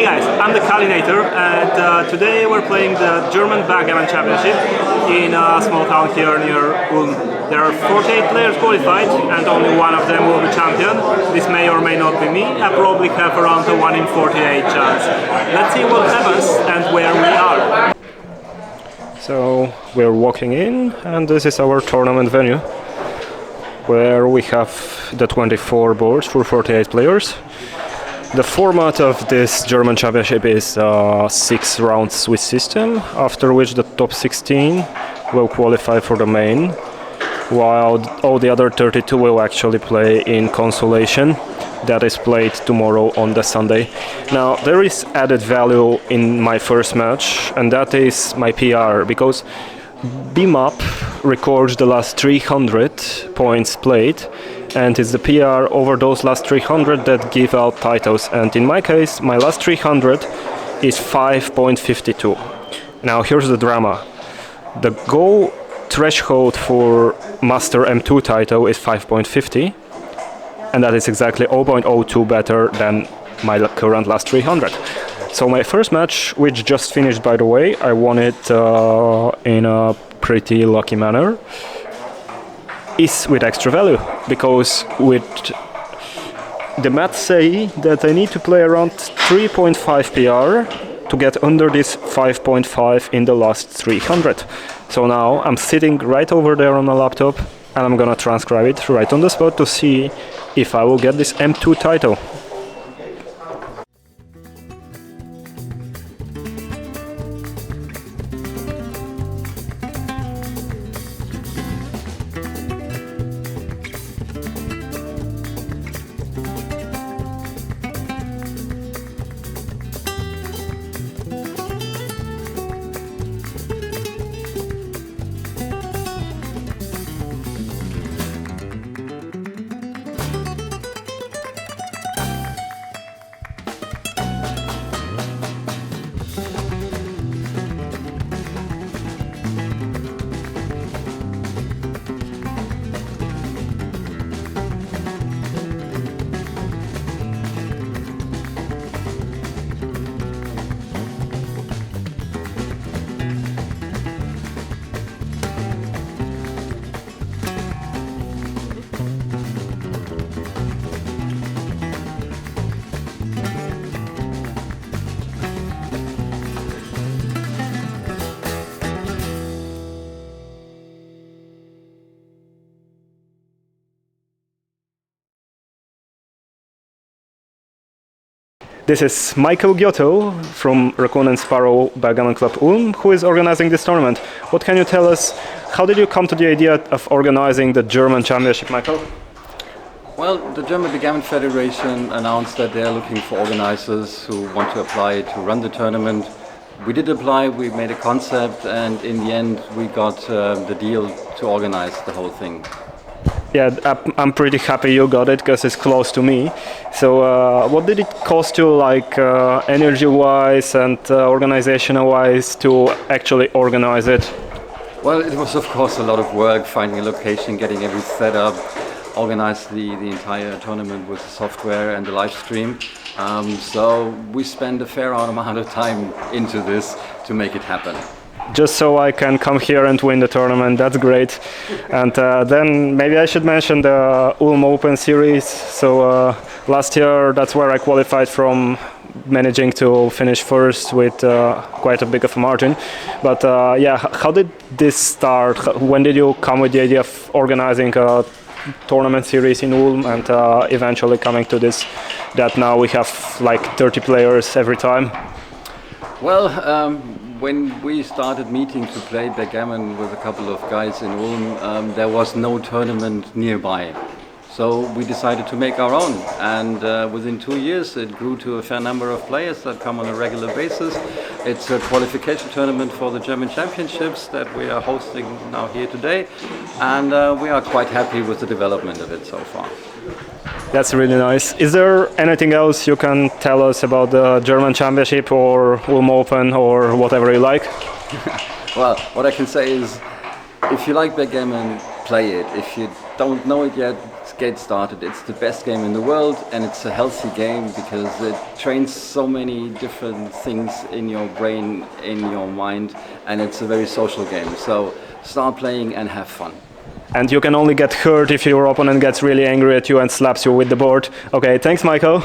Hey guys, I'm the Kalinator, and today we're playing the German Backgammon Championship in a small town here near Ulm. There are 48 players qualified and only one of them will be champion. This may or may not be me. I probably have around a 1 in 48 chance. Let's see what happens and where we are. So we're walking in, and this is our tournament venue, where we have the 24 boards for 48 players. The format of this German Championship is a 6-round Swiss system, after which the top 16 will qualify for the main, while all the other 32 will actually play in consolation. That is played tomorrow on the Sunday. Now, there is added value in my first match, and that is my PR, because BMAP records the last 300 points played, and it's the PR over those last 300 that give out titles. And in my case, my last 300 is 5.52. Now, here's the drama. The goal threshold for Master M2 title is 5.50, and that is exactly 0.02 better than my current last 300. So my first match, which just finished by the way, I won it in a pretty lucky manner, is with extra value, because with the maths say that I need to play around 3.5 PR to get under this 5.5 in the last 300. So now I'm sitting right over there on my laptop and I'm gonna transcribe it right on the spot to see if I will get this M2 title. This is Michael Giotto from Raccoon and Sparrow Backgammon Club Ulm, who is organizing this tournament. What can you tell us? How did you come to the idea of organizing the German Championship, Michael? Well, the German Backgammon Federation announced that they are looking for organizers who want to apply to run the tournament. We did apply, we made a concept, and in the end we got the deal to organize the whole thing. Yeah, I'm pretty happy you got it, because it's close to me. So what did it cost you, like energy-wise and organizational-wise, to actually organize it? Well, it was of course a lot of work, finding a location, getting everything set up, organize the entire tournament with the software and the live stream. So we spent a fair amount of time into this to make it happen. Just so I can come here and win the tournament, that's great. And then maybe I should mention the Ulm Open Series. So last year, that's where I qualified from, managing to finish first with quite a big of a margin. But yeah, how did this start? When did you come with the idea of organizing a tournament series in Ulm, and eventually coming to this, that now we have like 30 players every time? Well, when we started meeting to play backgammon with a couple of guys in Ulm, there was no tournament nearby. So we decided to make our own, and within 2 years it grew to a fair number of players that come on a regular basis. It's a qualification tournament for the German Championships that we are hosting now here today, and we are quite happy with the development of it so far. That's really nice. Is there anything else you can tell us about the German Championship or Ulm Open or whatever you like? Well, what I can say is, if you like backgammon, play it. If you don't know it yet, get started. It's the best game in the world, and it's a healthy game because it trains so many different things in your brain, in your mind, and it's a very social game. So start playing and have fun. And you can only get hurt if your opponent gets really angry at you and slaps you with the board. Okay, thanks, Michael.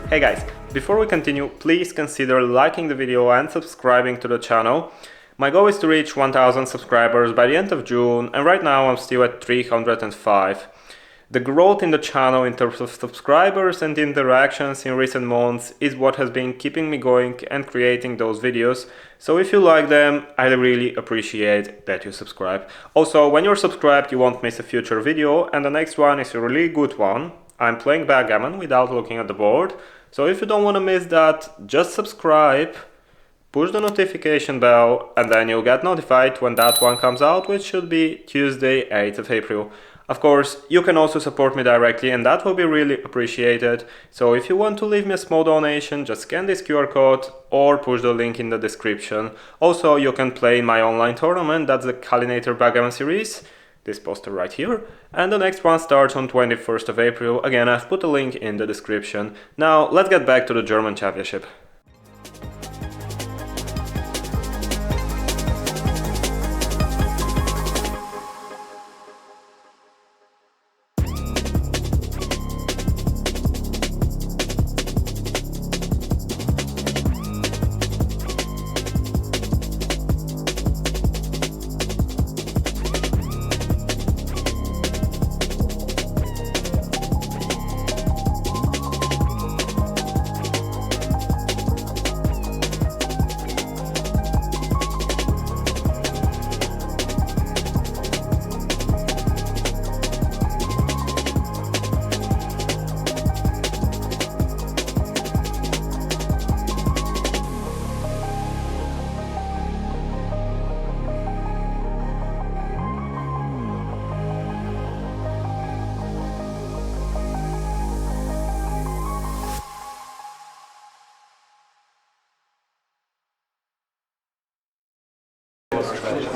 Hey guys, before we continue, please consider liking the video and subscribing to the channel. My goal is to reach 1000 subscribers by the end of June, and right now I'm still at 305. The growth in the channel in terms of subscribers and interactions in recent months is what has been keeping me going and creating those videos, so if you like them, I really appreciate that you subscribe. Also, when you're subscribed, you won't miss a future video, and the next one is a really good one. I'm playing backgammon without looking at the board, so if you don't want to miss that, just subscribe, push the notification bell, and then you'll get notified when that one comes out, which should be Tuesday, 8th of April. Of course, you can also support me directly, and that will be really appreciated. So if you want to leave me a small donation, just scan this QR code or push the link in the description. Also, you can play in my online tournament, that's the Kalinator Backgammon Series. This poster right here, and the next one starts on 21st of April. Again, I've put a link in the description. Now let's get back to the German Championship.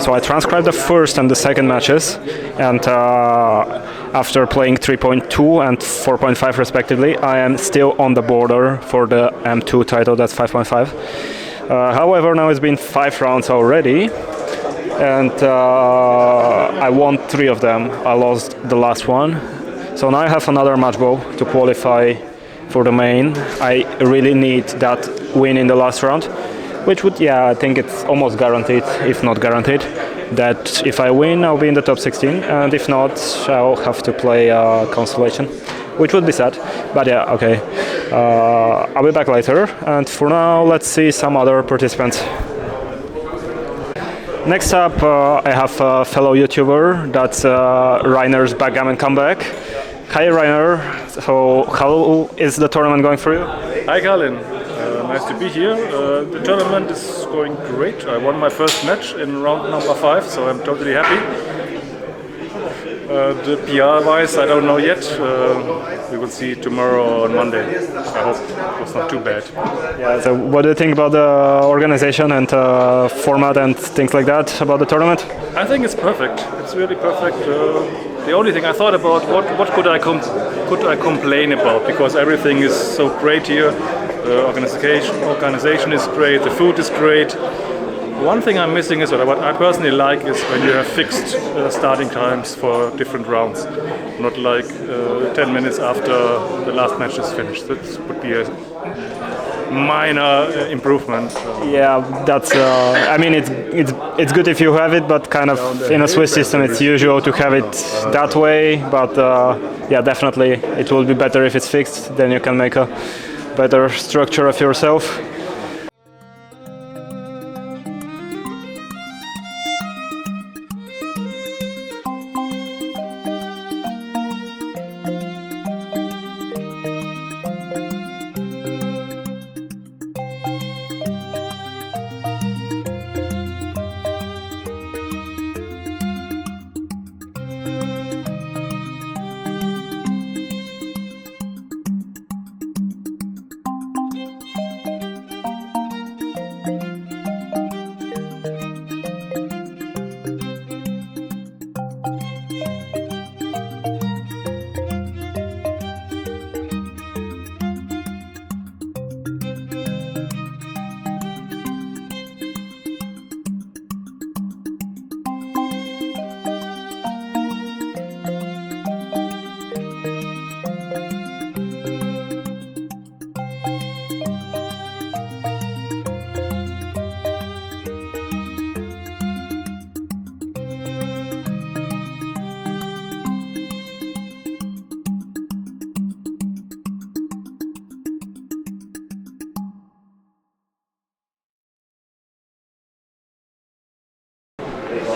So I transcribed the first and the second matches, and after playing 3.2 and 4.5 respectively, I am still on the border for the M2 title, that's 5.5. However, now it's been 5 rounds already, and I won 3 of them. I lost the last one, so now I have another match ball to qualify for the main. I really need that win in the last round, which would, yeah, I think it's almost guaranteed, if not guaranteed, that if I win, I'll be in the top 16, and if not, I'll have to play consolation, which would be sad, but yeah, okay. I'll be back later, and for now, let's see some other participants. Next up, I have a fellow YouTuber, that's Rainer's Backgammon Comeback. Hi Rainer, so how is the tournament going for you? Hi Kalin. Nice to be here. The tournament is going great. I won my first match in round number 5, so I'm totally happy. The PR-wise, I don't know yet. We will see tomorrow or on Monday. I hope it was not too bad. Yeah, so what do you think about the organization and format and things like that about the tournament? I think it's perfect. It's really perfect. The only thing I thought about, what could I complain about, because everything is so great here. The organization is great. The food is great. One thing I'm missing is, what I personally like, is when you have fixed starting times for different rounds, not like 10 minutes after the last match is finished. That would be a minor improvement. Yeah, that's. I mean, it's good if you have it, but kind of in a Swiss system, it's usual to have it that way. But yeah, definitely, it will be better if it's fixed. Then you can make a better structure of yourself.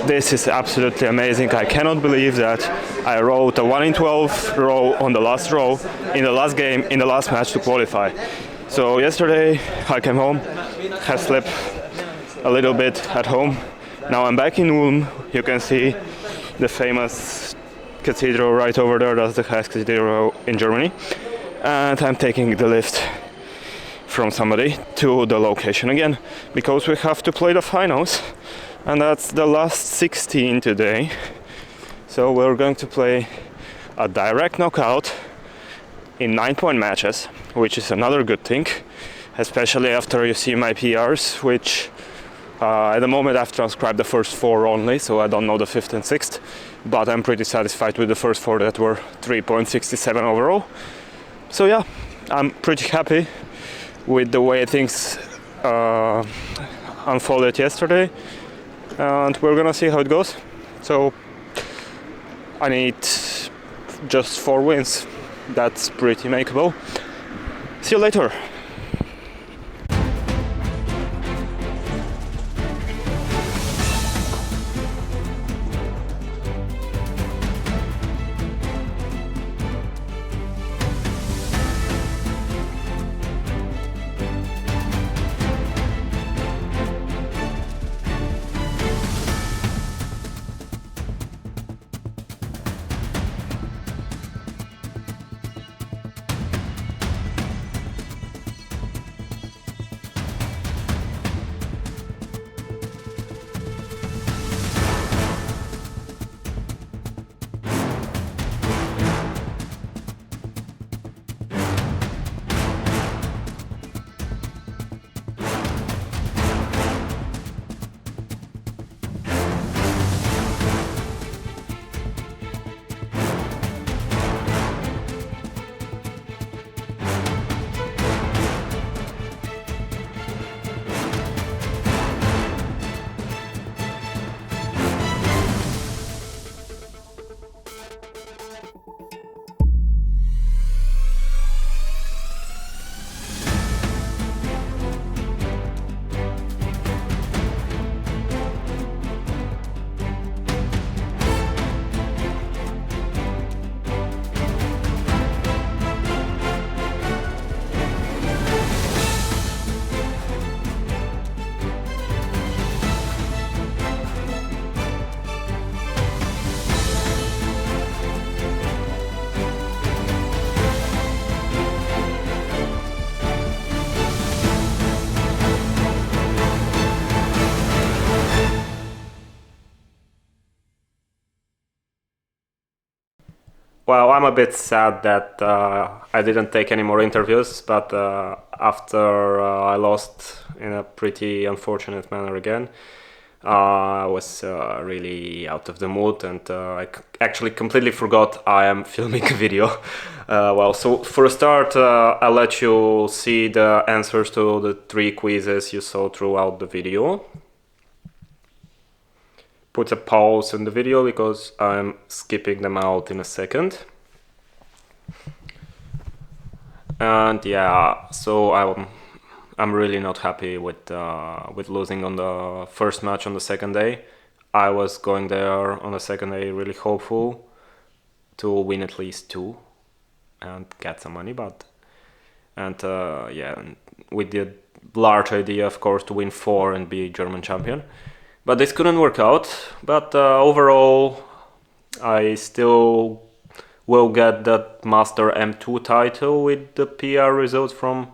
This is absolutely amazing. I cannot believe that I wrote a 1 in 12 row on the last row, in the last game, in the last match to qualify. So yesterday I came home, had slept a little bit at home. Now I'm back in Ulm. You can see the famous cathedral right over there. That's the highest cathedral in Germany. And I'm taking the lift from somebody to the location again, because we have to play the finals. And that's the last 16 today. So we're going to play a direct knockout in 9-point matches, which is another good thing, especially after you see my PRs, which at the moment I've transcribed the first 4 only, so I don't know the 5th and 6th, but I'm pretty satisfied with the first 4 that were 3.67 overall. So yeah, I'm pretty happy with the way things unfolded yesterday. And we're gonna see how it goes. So I need just 4 wins. That's pretty makeable. See you later. Well, I'm a bit sad that I didn't take any more interviews, but after I lost in a pretty unfortunate manner again, I was really out of the mood, and actually completely forgot I am filming a video. Well, so for a start, I'll let you see the answers to the 3 quizzes you saw throughout the video. Put a pause in the video because I'm skipping them out in a second. And yeah, so I'm really not happy with losing on the first match on the second day. I was going there on the second day really hopeful to win at least 2 and get some money, yeah, with the large idea, of course, to win 4 and be German champion. But this couldn't work out. But overall, I still will get that Master M2 title with the PR results from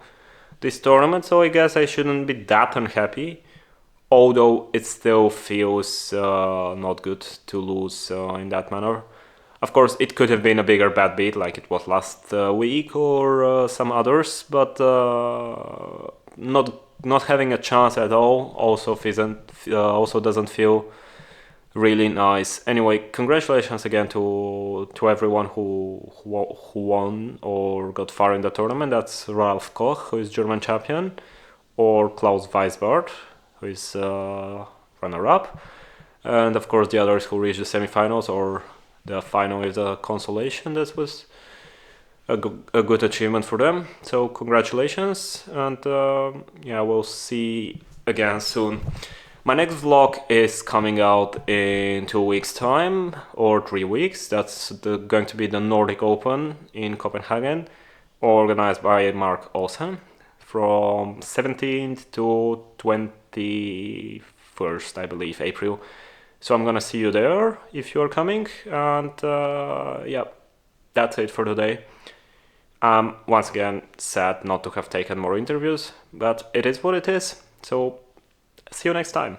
this tournament. So I guess I shouldn't be that unhappy. Although it still feels not good to lose in that manner. Of course, it could have been a bigger bad beat like it was last week or some others. But not having a chance at all also doesn't feel really nice. Anyway, congratulations again to everyone who won or got far in the tournament. That's Ralf Koch, who is German champion, or Klaus Weisbart, who is runner-up, and of course the others who reached the semi-finals or the final is a consolation. That was a good achievement for them, so congratulations, and yeah, we'll see again soon. My next vlog is coming out in 2 weeks time or 3 weeks. That's going to be the Nordic Open in Copenhagen, organized by Mark Olsen, from 17th to 21st, I believe, April. So I'm gonna see you there if you're coming, and yeah, that's it for today. Once again, sad not to have taken more interviews, but it is what it is. So see you next time.